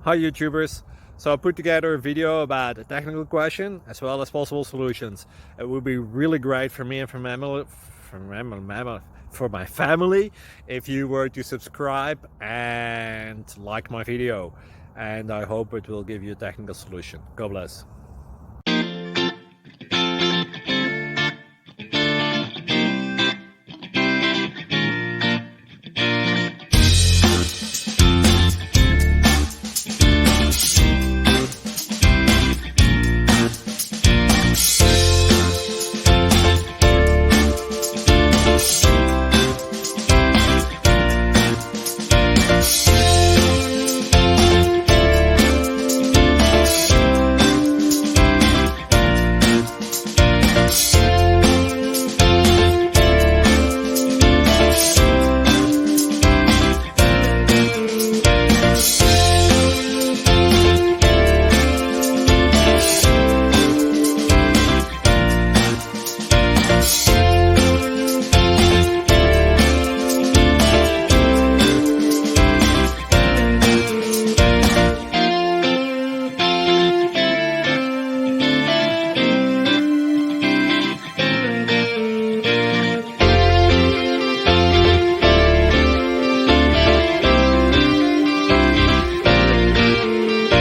Hi YouTubers! So I put together a video about a technical question as well as possible solutions. It would be really great for me and for my family if you were to subscribe and like my video, and I hope it will give you a technical solution. God bless.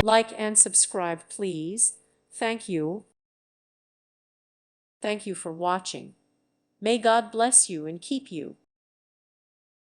Like and subscribe, please. Thank you. Thank you for watching. May God bless you and keep you.